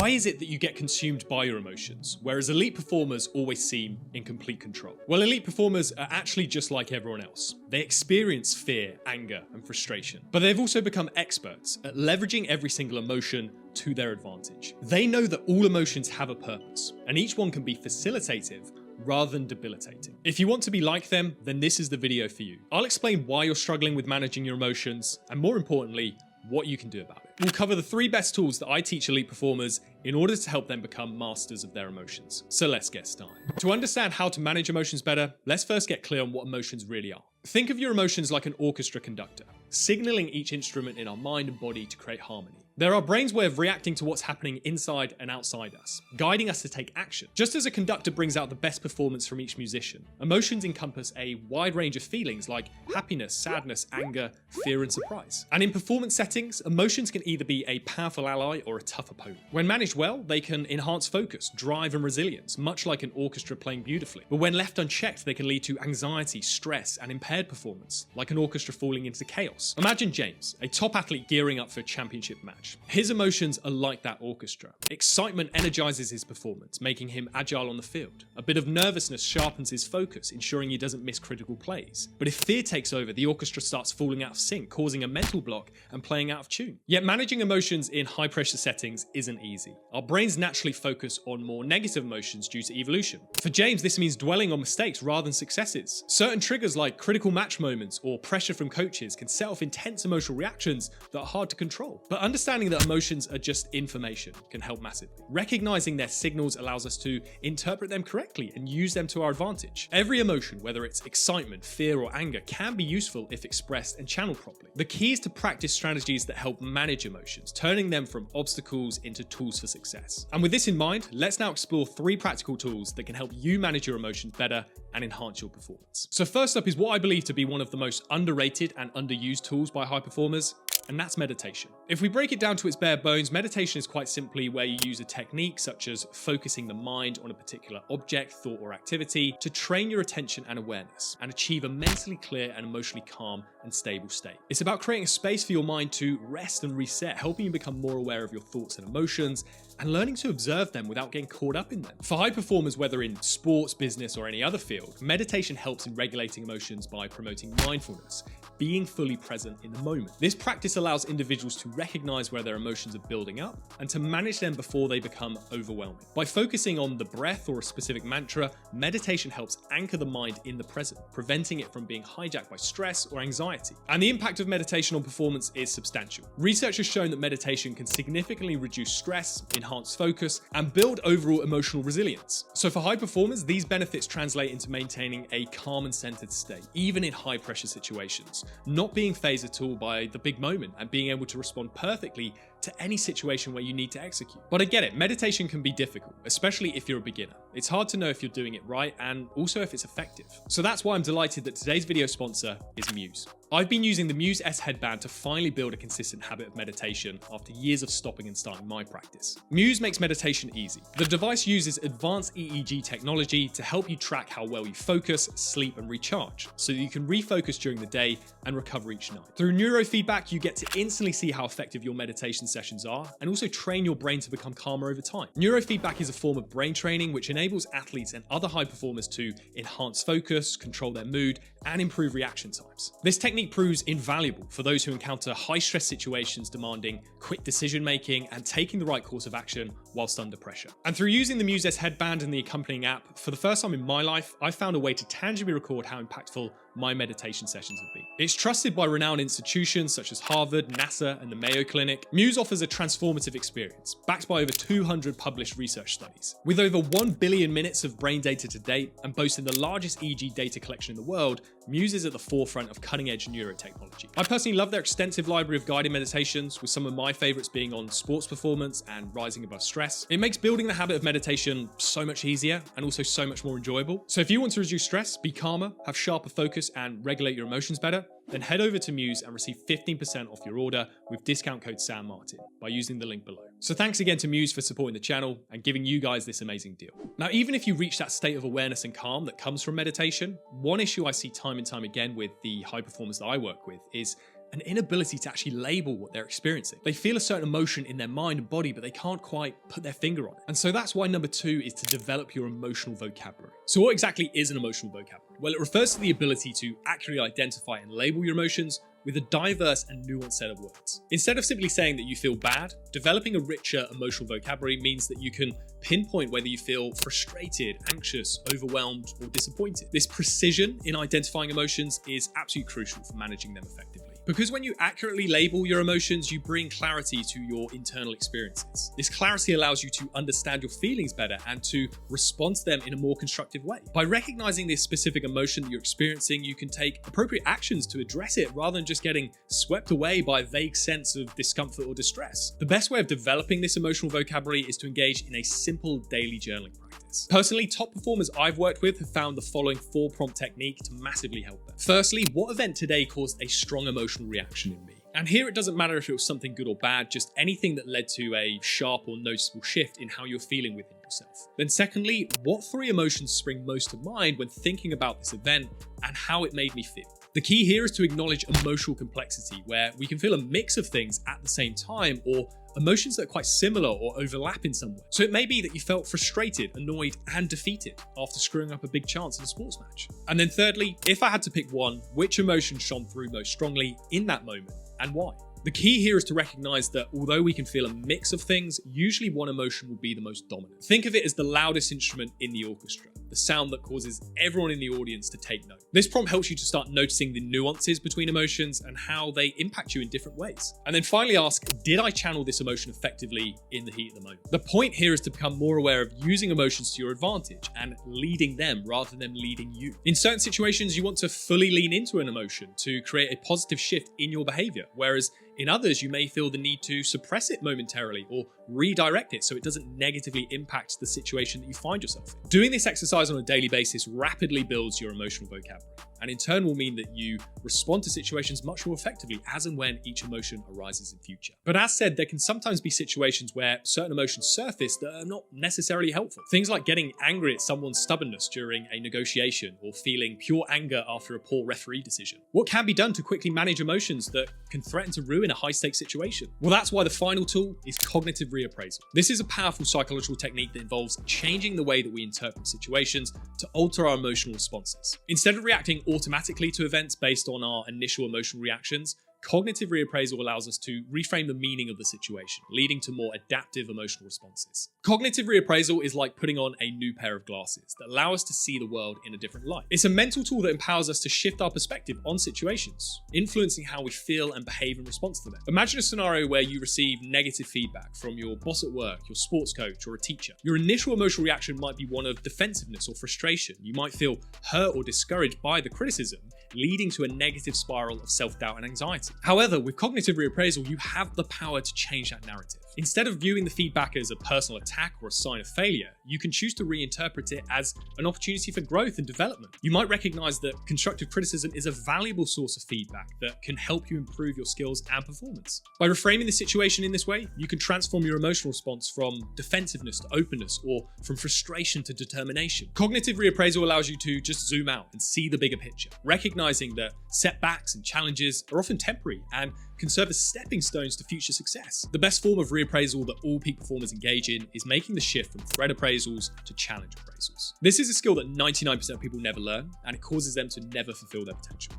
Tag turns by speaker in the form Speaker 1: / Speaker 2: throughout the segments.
Speaker 1: Why is it that you get consumed by your emotions, whereas elite performers always seem in complete control? Well, elite performers are actually just like everyone else. They experience fear, anger, and frustration, but they've also become experts at leveraging every single emotion to their advantage. They know that all emotions have a purpose, and each one can be facilitative rather than debilitating. If you want to be like them, then this is the video for you. I'll explain why you're struggling with managing your emotions, and more importantly, what you can do about it. We'll cover the 3 best tools that I teach elite performers in order to help them become masters of their emotions. So let's get started. To understand how to manage emotions better, let's first get clear on what emotions really are. Think of your emotions like an orchestra conductor, signaling each instrument in our mind and body to create harmony. They're our brain's way of reacting to what's happening inside and outside us, guiding us to take action. Just as a conductor brings out the best performance from each musician, emotions encompass a wide range of feelings like happiness, sadness, anger, fear, and surprise. And in performance settings, emotions can either be a powerful ally or a tough opponent. When managed well, they can enhance focus, drive, and resilience, much like an orchestra playing beautifully. But when left unchecked, they can lead to anxiety, stress, and impaired performance, like an orchestra falling into chaos. Imagine James, a top athlete gearing up for a championship match. His emotions are like that orchestra. Excitement energizes his performance, making him agile on the field. A bit of nervousness sharpens his focus, ensuring he doesn't miss critical plays. But if fear takes over, the orchestra starts falling out of sync, causing a mental block and playing out of tune. Yet managing emotions in high pressure settings isn't easy. Our brains naturally focus on more negative emotions due to evolution. For James, this means dwelling on mistakes rather than successes. Certain triggers like critical match moments or pressure from coaches can set off intense emotional reactions that are hard to control. But understanding that emotions are just information can help massively. Recognizing their signals allows us to interpret them correctly and use them to our advantage. Every emotion, whether it's excitement, fear, or anger, can be useful if expressed and channeled properly. The key is to practice strategies that help manage emotions, turning them from obstacles into tools for success. And with this in mind, let's now explore 3 practical tools that can help you manage your emotions better and enhance your performance. So first up is what I believe to be one of the most underrated and underused tools by high performers, and that's meditation. If we break it down to its bare bones, meditation is quite simply where you use a technique such as focusing the mind on a particular object, thought, or activity to train your attention and awareness and achieve a mentally clear and emotionally calm and stable state. It's about creating a space for your mind to rest and reset, helping you become more aware of your thoughts and emotions and learning to observe them without getting caught up in them. For high performers, whether in sports, business, or any other field, meditation helps in regulating emotions by promoting mindfulness, being fully present in the moment. This practice allows individuals to recognize where their emotions are building up and to manage them before they become overwhelming. By focusing on the breath or a specific mantra, meditation helps anchor the mind in the present, preventing it from being hijacked by stress or anxiety. And the impact of meditation on performance is substantial. Research has shown that meditation can significantly reduce stress, enhance focus, and build overall emotional resilience. So for high performers, these benefits translate into maintaining a calm and centered state, even in high pressure situations, not being fazed at all by the big moment and being able to respond perfectly to any situation where you need to execute. But I get it, meditation can be difficult, especially if you're a beginner. It's hard to know if you're doing it right and also if it's effective. So that's why I'm delighted that today's video sponsor is Muse. I've been using the Muse S Headband to finally build a consistent habit of meditation after years of stopping and starting my practice. Muse makes meditation easy. The device uses advanced EEG technology to help you track how well you focus, sleep, and recharge, so that you can refocus during the day and recover each night. Through neurofeedback, you get to instantly see how effective your meditation sessions are and also train your brain to become calmer over time. Neurofeedback is a form of brain training which enables athletes and other high performers to enhance focus, control their mood, and improve reaction times. This technique proves invaluable for those who encounter high-stress situations demanding quick decision-making and taking the right course of action whilst under pressure. And through using the Muse S Headband and the accompanying app, for the first time in my life, I found a way to tangibly record how impactful my meditation sessions have been. It's trusted by renowned institutions such as Harvard, NASA, and the Mayo Clinic. Muse offers a transformative experience, backed by over 200 published research studies. With over 1 billion minutes of brain data to date and boasting the largest EEG data collection in the world, Muse is at the forefront of cutting-edge neurotechnology. I personally love their extensive library of guided meditations, with some of my favorites being on sports performance and rising above stress. It makes building the habit of meditation so much easier and also so much more enjoyable. So if you want to reduce stress, be calmer, have sharper focus, and regulate your emotions better, then head over to Muse and receive 15% off your order with discount code SamMartin by using the link below. So thanks again to Muse for supporting the channel and giving you guys this amazing deal. Now, even if you reach that state of awareness and calm that comes from meditation, one issue I see time and time again with the high performers that I work with is an inability to actually label what they're experiencing. They feel a certain emotion in their mind and body, but they can't quite put their finger on it. And so that's why number 2 is to develop your emotional vocabulary. So what exactly is an emotional vocabulary? Well, it refers to the ability to accurately identify and label your emotions with a diverse and nuanced set of words. Instead of simply saying that you feel bad, developing a richer emotional vocabulary means that you can pinpoint whether you feel frustrated, anxious, overwhelmed, or disappointed. This precision in identifying emotions is absolutely crucial for managing them effectively. Because when you accurately label your emotions, you bring clarity to your internal experiences. This clarity allows you to understand your feelings better and to respond to them in a more constructive way. By recognizing this specific emotion that you're experiencing, you can take appropriate actions to address it rather than just getting swept away by a vague sense of discomfort or distress. The best way of developing this emotional vocabulary is to engage in a simple daily journaling practice. Personally, top performers I've worked with have found the following 4-prompt technique to massively help them. Firstly, what event today caused a strong emotional reaction in me? And here it doesn't matter if it was something good or bad, just anything that led to a sharp or noticeable shift in how you're feeling within yourself. Then secondly, what 3 emotions spring most to mind when thinking about this event and how it made me feel? The key here is to acknowledge emotional complexity, where we can feel a mix of things at the same time, or emotions that are quite similar or overlap in some way. So it may be that you felt frustrated, annoyed, and defeated after screwing up a big chance in a sports match. And then thirdly, if I had to pick one, which emotion shone through most strongly in that moment and why? The key here is to recognize that although we can feel a mix of things, usually one emotion will be the most dominant. Think of it as the loudest instrument in the orchestra, the sound that causes everyone in the audience to take note. This prompt helps you to start noticing the nuances between emotions and how they impact you in different ways. And then finally ask, did I channel this emotion effectively in the heat of the moment? The point here is to become more aware of using emotions to your advantage and leading them rather than them leading you. In certain situations, you want to fully lean into an emotion to create a positive shift in your behavior, whereas in others, you may feel the need to suppress it momentarily or redirect it so it doesn't negatively impact the situation that you find yourself in. Doing this exercise on a daily basis rapidly builds your emotional vocabulary, and in turn will mean that you respond to situations much more effectively as and when each emotion arises in future. But as said, there can sometimes be situations where certain emotions surface that are not necessarily helpful. Things like getting angry at someone's stubbornness during a negotiation or feeling pure anger after a poor referee decision. What can be done to quickly manage emotions that can threaten to ruin a high-stakes situation? Well, that's why the final tool is cognitive reappraisal. This is a powerful psychological technique that involves changing the way that we interpret situations to alter our emotional responses. Instead of reacting automatically to events based on our initial emotional reactions, cognitive reappraisal allows us to reframe the meaning of the situation, leading to more adaptive emotional responses. Cognitive reappraisal is like putting on a new pair of glasses that allow us to see the world in a different light. It's a mental tool that empowers us to shift our perspective on situations, influencing how we feel and behave in response to them. Imagine a scenario where you receive negative feedback from your boss at work, your sports coach, or a teacher. Your initial emotional reaction might be one of defensiveness or frustration. You might feel hurt or discouraged by the criticism, leading to a negative spiral of self-doubt and anxiety. However, with cognitive reappraisal, you have the power to change that narrative. Instead of viewing the feedback as a personal attack or a sign of failure, you can choose to reinterpret it as an opportunity for growth and development. You might recognize that constructive criticism is a valuable source of feedback that can help you improve your skills and performance. By reframing the situation in this way, you can transform your emotional response from defensiveness to openness, or from frustration to determination. Cognitive reappraisal allows you to just zoom out and see the bigger picture, recognizing that setbacks and challenges are often temporary and can serve as stepping stones to future success. The best form of reappraisal that all peak performers engage in is making the shift from threat appraisals to challenge appraisals. This is a skill that 99% of people never learn, and it causes them to never fulfill their potential.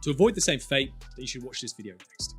Speaker 1: To avoid the same fate, then you should watch this video next.